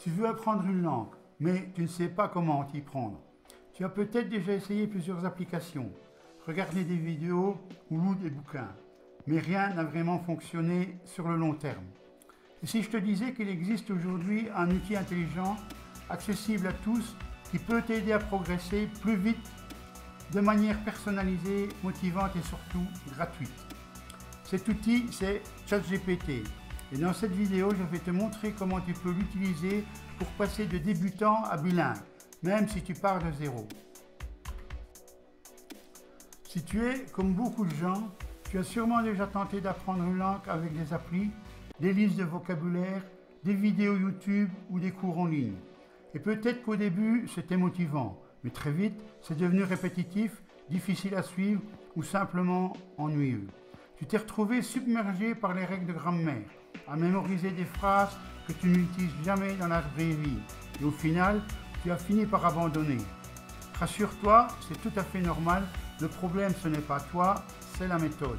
Tu veux apprendre une langue, mais tu ne sais pas comment t'y prendre. Tu as peut-être déjà essayé plusieurs applications, regardé des vidéos ou lu des bouquins, mais rien n'a vraiment fonctionné sur le long terme. Et si je te disais qu'il existe aujourd'hui un outil intelligent, accessible à tous, qui peut t'aider à progresser plus vite, de manière personnalisée, motivante et surtout gratuite. Cet outil, c'est ChatGPT. Et dans cette vidéo, je vais te montrer comment tu peux l'utiliser pour passer de débutant à bilingue, même si tu pars de zéro. Si tu es comme beaucoup de gens, tu as sûrement déjà tenté d'apprendre une langue avec des applis, des listes de vocabulaire, des vidéos YouTube ou des cours en ligne. Et peut-être qu'au début, c'était motivant, mais très vite, c'est devenu répétitif, difficile à suivre ou simplement ennuyeux. Tu t'es retrouvé submergé par les règles de grammaire, à mémoriser des phrases que tu n'utilises jamais dans la vraie vie. Et au final, tu as fini par abandonner. Rassure-toi, c'est tout à fait normal. Le problème, ce n'est pas toi, c'est la méthode.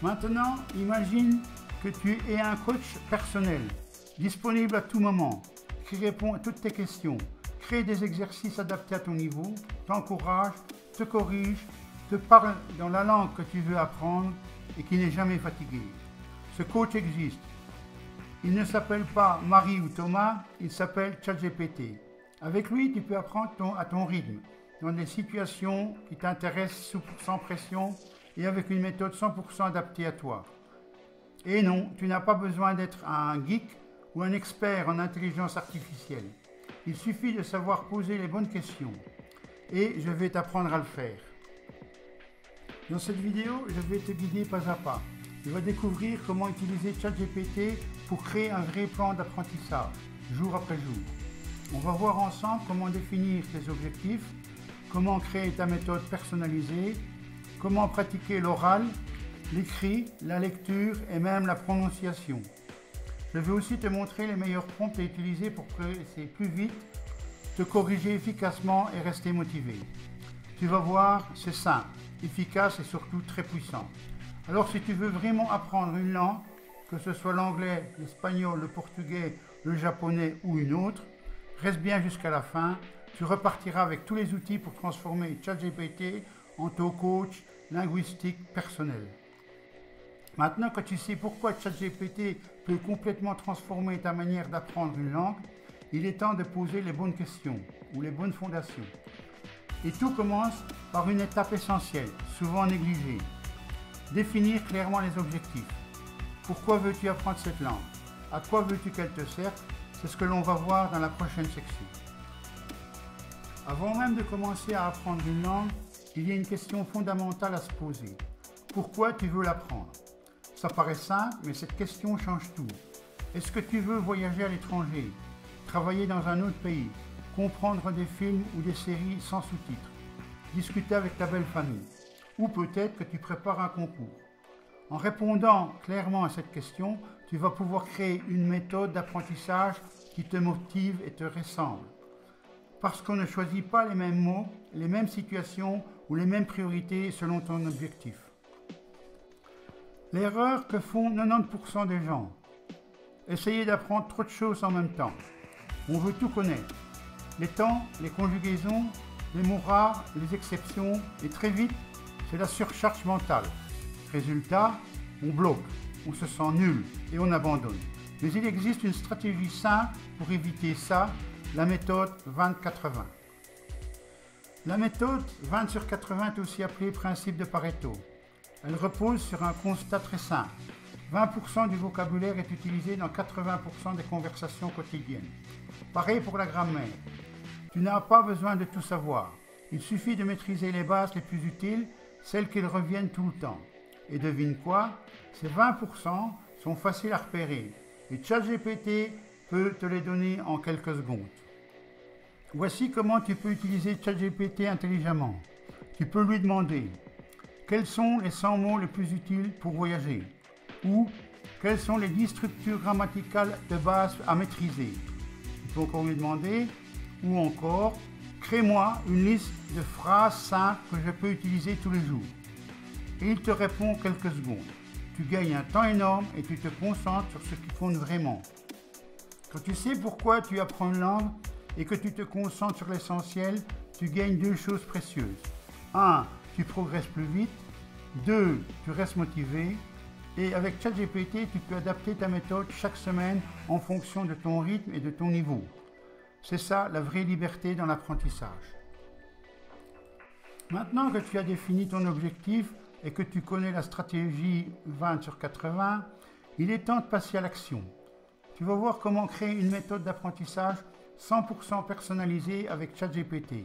Maintenant, imagine que tu es un coach personnel, disponible à tout moment, qui répond à toutes tes questions, crée des exercices adaptés à ton niveau, t'encourage, te corrige, te parle dans la langue que tu veux apprendre et qui n'est jamais fatigué. Ce coach existe. Il ne s'appelle pas Marie ou Thomas, il s'appelle ChatGPT. Avec lui, tu peux apprendre à ton rythme, dans des situations qui t'intéressent sans pression et avec une méthode 100% adaptée à toi. Et non, tu n'as pas besoin d'être un geek ou un expert en intelligence artificielle. Il suffit de savoir poser les bonnes questions. Et je vais t'apprendre à le faire. Dans cette vidéo, je vais te guider pas à pas. Tu vas découvrir comment utiliser ChatGPT pour créer un vrai plan d'apprentissage, jour après jour. On va voir ensemble comment définir tes objectifs, comment créer ta méthode personnalisée, comment pratiquer l'oral, l'écrit, la lecture et même la prononciation. Je vais aussi te montrer les meilleurs prompts à utiliser pour progresser plus vite, te corriger efficacement et rester motivé. Tu vas voir, c'est simple, efficace et surtout très puissant. Alors si tu veux vraiment apprendre une langue, que ce soit l'anglais, l'espagnol, le portugais, le japonais ou une autre, reste bien jusqu'à la fin. Tu repartiras avec tous les outils pour transformer ChatGPT en ton coach linguistique personnel. Maintenant que tu sais pourquoi ChatGPT peut complètement transformer ta manière d'apprendre une langue, il est temps de poser les bonnes questions ou les bonnes fondations. Et tout commence par une étape essentielle, souvent négligée. Définir clairement les objectifs. Pourquoi veux-tu apprendre cette langue? À quoi veux-tu qu'elle te serve? C'est ce que l'on va voir dans la prochaine section. Avant même de commencer à apprendre une langue, il y a une question fondamentale à se poser. Pourquoi tu veux l'apprendre? Ça paraît simple, mais cette question change tout. Est-ce que tu veux voyager à l'étranger, travailler dans un autre pays, comprendre des films ou des séries sans sous-titres, discuter avec ta belle famille, ou peut-être que tu prépares un concours? En répondant clairement à cette question, tu vas pouvoir créer une méthode d'apprentissage qui te motive et te ressemble. Parce qu'on ne choisit pas les mêmes mots, les mêmes situations ou les mêmes priorités selon ton objectif. L'erreur que font 90% des gens, essayer d'apprendre trop de choses en même temps. On veut tout connaître. Les temps, les conjugaisons, les mots rares, les exceptions, et très vite, c'est la surcharge mentale. Résultat, on bloque, on se sent nul et on abandonne. Mais il existe une stratégie simple pour éviter ça, la méthode 20-80. La méthode 20/80 est aussi appelée principe de Pareto. Elle repose sur un constat très simple. 20% du vocabulaire est utilisé dans 80% des conversations quotidiennes. Pareil pour la grammaire. Tu n'as pas besoin de tout savoir. Il suffit de maîtriser les bases les plus utiles, celles qui reviennent tout le temps. Et devine quoi? Ces 20% sont faciles à repérer. Et ChatGPT peut te les donner en quelques secondes. Voici comment tu peux utiliser ChatGPT intelligemment. Tu peux lui demander quels sont les 100 mots les plus utiles pour voyager, ou quelles sont les 10 structures grammaticales de base à maîtriser. Tu peux encore lui demander, ou encore, crée-moi une liste de phrases simples que je peux utiliser tous les jours. Et il te répond en quelques secondes. Tu gagnes un temps énorme et tu te concentres sur ce qui compte vraiment. Quand tu sais pourquoi tu apprends une langue et que tu te concentres sur l'essentiel, tu gagnes deux choses précieuses. 1. Tu progresses plus vite. 2. Tu restes motivé. Et avec ChatGPT, tu peux adapter ta méthode chaque semaine en fonction de ton rythme et de ton niveau. C'est ça la vraie liberté dans l'apprentissage. Maintenant que tu as défini ton objectif et que tu connais la stratégie 20/80, il est temps de passer à l'action. Tu vas voir comment créer une méthode d'apprentissage 100% personnalisée avec ChatGPT,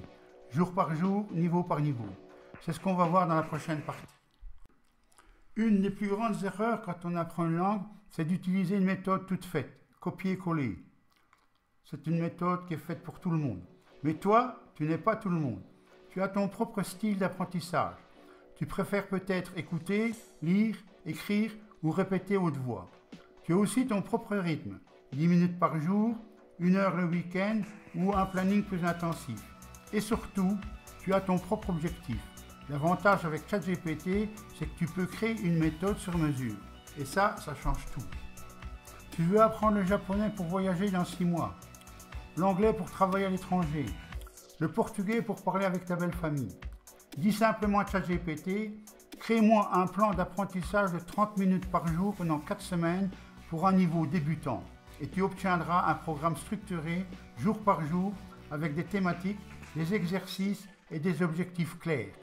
jour par jour, niveau par niveau. C'est ce qu'on va voir dans la prochaine partie. Une des plus grandes erreurs quand on apprend une langue, c'est d'utiliser une méthode toute faite, copier-coller. C'est une méthode qui est faite pour tout le monde. Mais toi, tu n'es pas tout le monde. Tu as ton propre style d'apprentissage. Tu préfères peut-être écouter, lire, écrire ou répéter haute voix. Tu as aussi ton propre rythme, 10 minutes par jour, 1 heure le week-end ou un planning plus intensif. Et surtout, tu as ton propre objectif. L'avantage avec ChatGPT, c'est que tu peux créer une méthode sur mesure. Et ça change tout. Tu veux apprendre le japonais pour voyager dans 6 mois, l'anglais pour travailler à l'étranger, le portugais pour parler avec ta belle famille. Dis simplement à ChatGPT, crée-moi un plan d'apprentissage de 30 minutes par jour pendant 4 semaines pour un niveau débutant. Et tu obtiendras un programme structuré, jour par jour, avec des thématiques, des exercices et des objectifs clairs.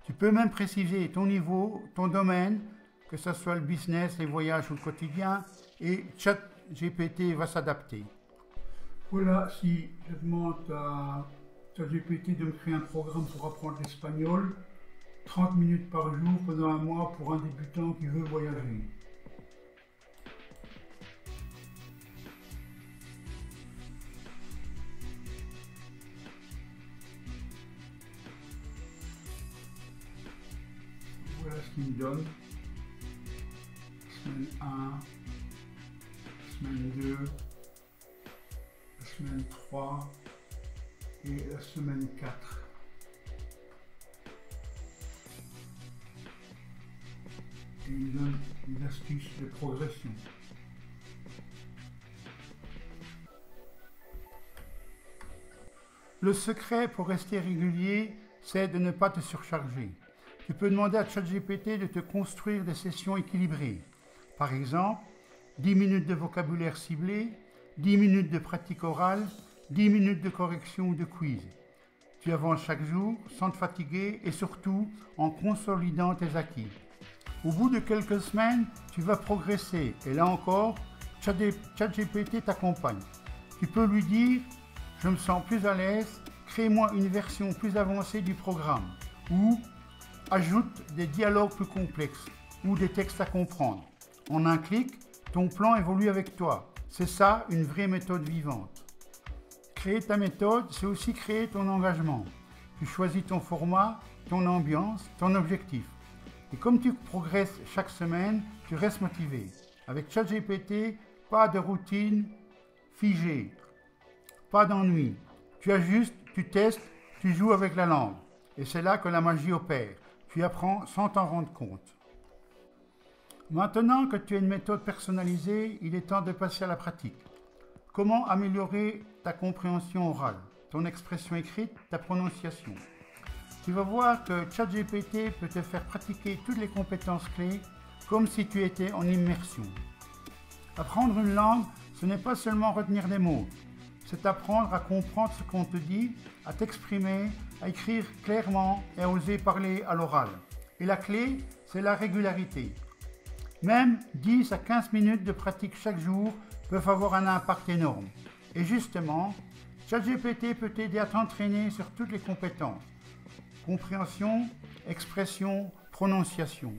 Tu peux même préciser ton niveau, ton domaine, que ce soit le business, les voyages ou le quotidien, et ChatGPT va s'adapter. Voilà, si je demande à ChatGPT de me créer un programme pour apprendre l'espagnol, 30 minutes par jour pendant un mois pour un débutant qui veut voyager. Voilà ce qu'il me donne. Semaine 1, semaine 2, la semaine 3 et la semaine 4. Et il donne des astuces de progression. Le secret pour rester régulier, c'est de ne pas te surcharger. Tu peux demander à ChatGPT de te construire des sessions équilibrées. Par exemple, 10 minutes de vocabulaire ciblé, 10 minutes de pratique orale, 10 minutes de correction ou de quiz. Tu avances chaque jour sans te fatiguer et surtout en consolidant tes acquis. Au bout de quelques semaines, tu vas progresser et là encore, ChatGPT t'accompagne. Tu peux lui dire « Je me sens plus à l'aise, crée-moi une version plus avancée du programme » ou ajoute des dialogues plus complexes ou des textes à comprendre. En un clic, ton plan évolue avec toi. C'est ça une vraie méthode vivante. Créer ta méthode, c'est aussi créer ton engagement. Tu choisis ton format, ton ambiance, ton objectif. Et comme tu progresses chaque semaine, tu restes motivé. Avec ChatGPT, pas de routine figée, pas d'ennui. Tu ajustes, tu testes, tu joues avec la langue. Et c'est là que la magie opère. Tu apprends sans t'en rendre compte. Maintenant que tu as une méthode personnalisée, il est temps de passer à la pratique. Comment améliorer ta compréhension orale, ton expression écrite, ta prononciation? Tu vas voir que ChatGPT peut te faire pratiquer toutes les compétences clés comme si tu étais en immersion. Apprendre une langue, ce n'est pas seulement retenir des mots. C'est apprendre à comprendre ce qu'on te dit, à t'exprimer, à écrire clairement et à oser parler à l'oral. Et la clé, c'est la régularité. Même 10 à 15 minutes de pratique chaque jour peuvent avoir un impact énorme. Et justement, ChatGPT peut t'aider à t'entraîner sur toutes les compétences. Compréhension, expression, prononciation.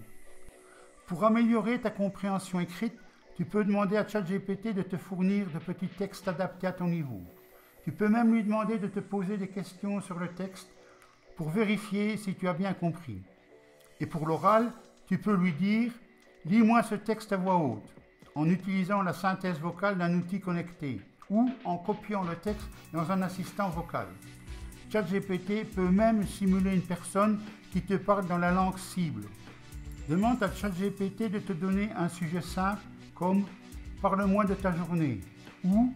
Pour améliorer ta compréhension écrite, tu peux demander à ChatGPT de te fournir de petits textes adaptés à ton niveau. Tu peux même lui demander de te poser des questions sur le texte pour vérifier si tu as bien compris. Et pour l'oral, tu peux lui dire « Lis-moi ce texte à voix haute » en utilisant la synthèse vocale d'un outil connecté ou en copiant le texte dans un assistant vocal. ChatGPT peut même simuler une personne qui te parle dans la langue cible. Demande à ChatGPT de te donner un sujet simple comme « Parle-moi de ta journée » ou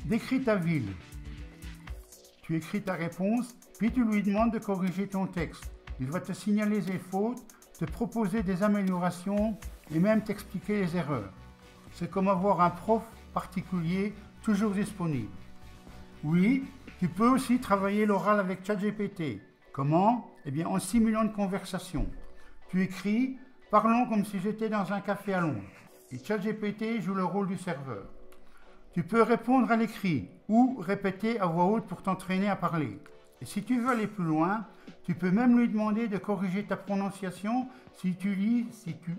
Décris ta ville. Tu écris ta réponse, puis tu lui demandes de corriger ton texte. Il va te signaler les fautes, te proposer des améliorations et même t'expliquer les erreurs. C'est comme avoir un prof particulier toujours disponible. Oui, tu peux aussi travailler l'oral avec ChatGPT. Comment? Eh bien, en simulant une conversation. Tu écris « Parlons comme si j'étais dans un café à Londres » et ChatGPT joue le rôle du serveur. Tu peux répondre à l'écrit ou répéter à voix haute pour t'entraîner à parler. Et si tu veux aller plus loin, tu peux même lui demander de corriger ta prononciation si tu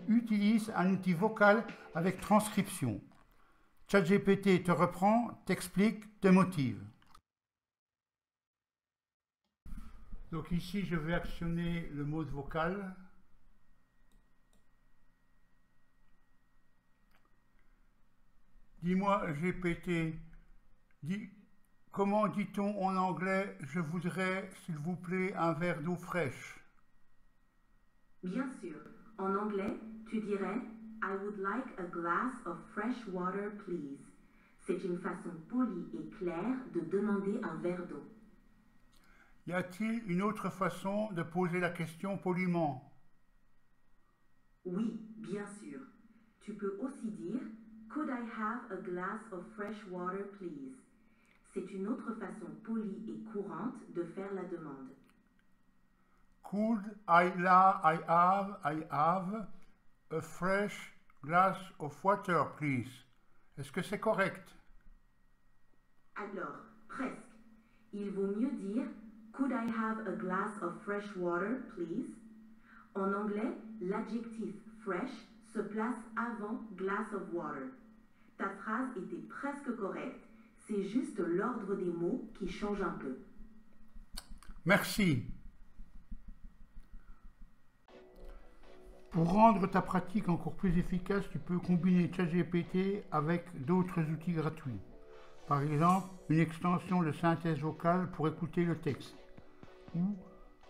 utilises un outil vocal avec transcription. ChatGPT te reprend, t'explique, te motive. Donc ici, je vais actionner le mode vocal. Dis-moi, GPT, comment dit-on en anglais « Je voudrais, s'il vous plaît, un verre d'eau fraîche » ? Bien sûr. En anglais, tu dirais « I would like a glass of fresh water, please ». C'est une façon polie et claire de demander un verre d'eau. Y a-t-il une autre façon de poser la question poliment? Oui, bien sûr. Tu peux aussi dire « Could I have a glass of fresh water, please ?» C'est une autre façon polie et courante de faire la demande. Could I have a fresh glass of water, please? Est-ce que c'est correct? Alors, presque. Il vaut mieux dire « Could I have a glass of fresh water, please ?» En anglais, l'adjectif « fresh » se place avant « glass of water ». Ta phrase était presque correcte, c'est juste l'ordre des mots qui change un peu. Merci. Pour rendre ta pratique encore plus efficace, tu peux combiner ChatGPT avec d'autres outils gratuits. Par exemple, une extension de synthèse vocale pour écouter le texte, ou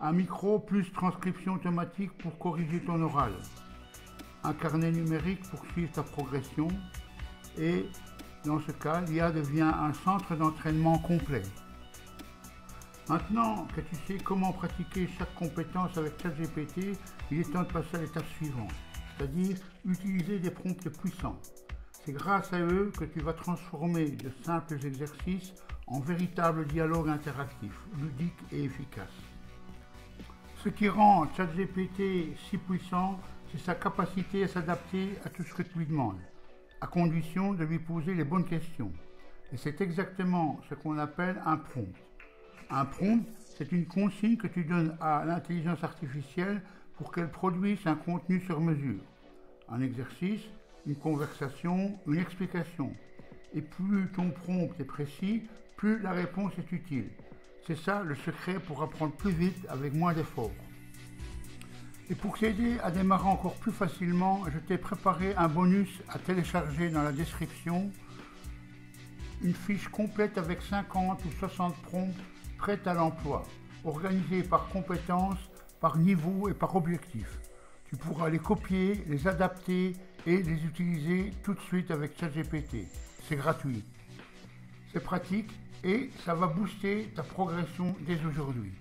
un micro plus transcription automatique pour corriger ton oral, un carnet numérique pour suivre ta progression, et dans ce cas, l'IA devient un centre d'entraînement complet. Maintenant que tu sais comment pratiquer chaque compétence avec ChatGPT, il est temps de passer à l'étape suivante, c'est-à-dire utiliser des prompts puissants. C'est grâce à eux que tu vas transformer de simples exercices en véritables dialogues interactifs, ludiques et efficaces. Ce qui rend ChatGPT si puissant, c'est sa capacité à s'adapter à tout ce que tu lui demandes, à condition de lui poser les bonnes questions. Et c'est exactement ce qu'on appelle un prompt. Un prompt, c'est une consigne que tu donnes à l'intelligence artificielle pour qu'elle produise un contenu sur mesure. Un exercice, une conversation, une explication. Et plus ton prompt est précis, plus la réponse est utile. C'est ça le secret pour apprendre plus vite avec moins d'efforts. Et pour t'aider à démarrer encore plus facilement, je t'ai préparé un bonus à télécharger dans la description. Une fiche complète avec 50 ou 60 prompts prêts à l'emploi, organisés par compétences, par niveau et par objectif. Tu pourras les copier, les adapter et les utiliser tout de suite avec ChatGPT. C'est gratuit. C'est pratique et ça va booster ta progression dès aujourd'hui.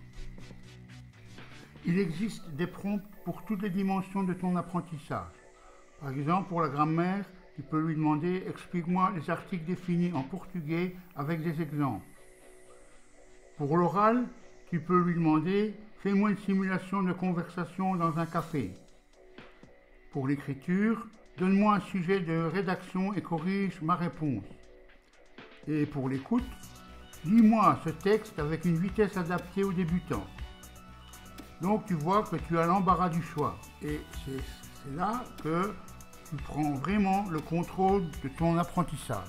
Il existe des prompts pour toutes les dimensions de ton apprentissage. Par exemple, pour la grammaire, tu peux lui demander « Explique-moi les articles définis en portugais avec des exemples ». Pour l'oral, tu peux lui demander « Fais-moi une simulation de conversation dans un café ». Pour l'écriture, donne-moi un sujet de rédaction et corrige ma réponse. Et pour l'écoute, lis-moi ce texte avec une vitesse adaptée aux débutants. Donc tu vois que tu as l'embarras du choix. Et c'est là que tu prends vraiment le contrôle de ton apprentissage.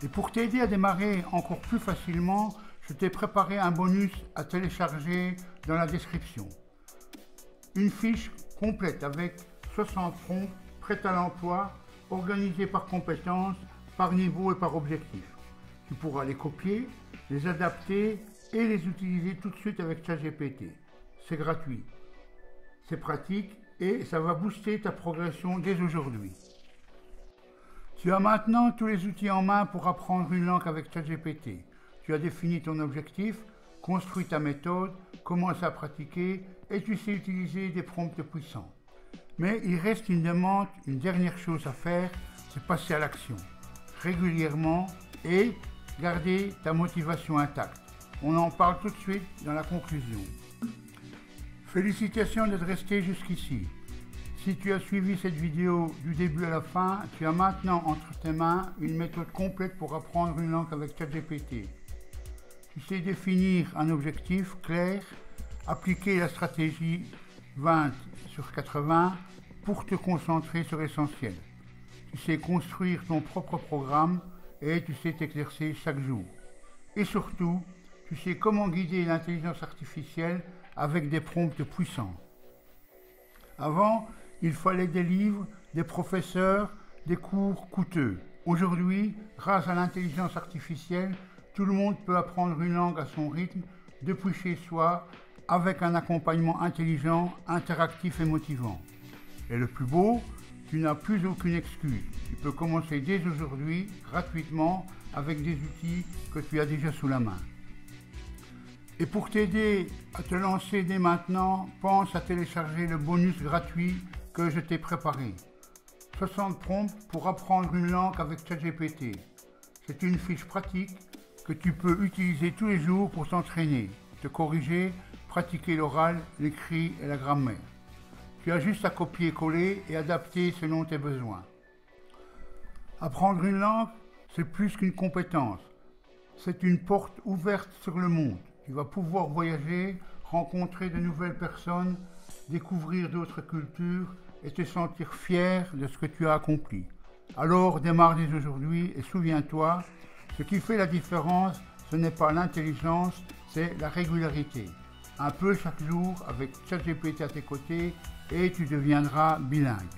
Et pour t'aider à démarrer encore plus facilement, je t'ai préparé un bonus à télécharger dans la description. Une fiche complète avec 60 prompts prêts à l'emploi, organisés par compétences, par niveau et par objectif. Tu pourras les copier, les adapter et les utiliser tout de suite avec ChatGPT. C'est gratuit, c'est pratique et ça va booster ta progression dès aujourd'hui. Tu as maintenant tous les outils en main pour apprendre une langue avec ChatGPT. Tu as défini ton objectif, construit ta méthode, commence à pratiquer et tu sais utiliser des prompts puissants. Mais il reste une dernière chose à faire, c'est passer à l'action, régulièrement et garder ta motivation intacte. On en parle tout de suite dans la conclusion. Félicitations d'être resté jusqu'ici. Si tu as suivi cette vidéo du début à la fin, tu as maintenant entre tes mains une méthode complète pour apprendre une langue avec ChatGPT. Tu sais définir un objectif clair, appliquer la stratégie 20/80 pour te concentrer sur l'essentiel. Tu sais construire ton propre programme et tu sais t'exercer chaque jour. Et surtout, tu sais comment guider l'intelligence artificielle avec des prompts puissants. Avant, il fallait des livres, des professeurs, des cours coûteux. Aujourd'hui, grâce à l'intelligence artificielle, tout le monde peut apprendre une langue à son rythme, depuis chez soi, avec un accompagnement intelligent, interactif et motivant. Et le plus beau, tu n'as plus aucune excuse. Tu peux commencer dès aujourd'hui, gratuitement, avec des outils que tu as déjà sous la main. Et pour t'aider à te lancer dès maintenant, pense à télécharger le bonus gratuit que je t'ai préparé. 60 prompts pour apprendre une langue avec ChatGPT. C'est une fiche pratique que tu peux utiliser tous les jours pour t'entraîner, te corriger, pratiquer l'oral, l'écrit et la grammaire. Tu as juste à copier-coller et adapter selon tes besoins. Apprendre une langue, c'est plus qu'une compétence. C'est une porte ouverte sur le monde. Tu vas pouvoir voyager, rencontrer de nouvelles personnes, découvrir d'autres cultures et te sentir fier de ce que tu as accompli. Alors démarre dès aujourd'hui et souviens-toi, ce qui fait la différence, ce n'est pas l'intelligence, c'est la régularité. Un peu chaque jour avec ChatGPT à tes côtés et tu deviendras bilingue.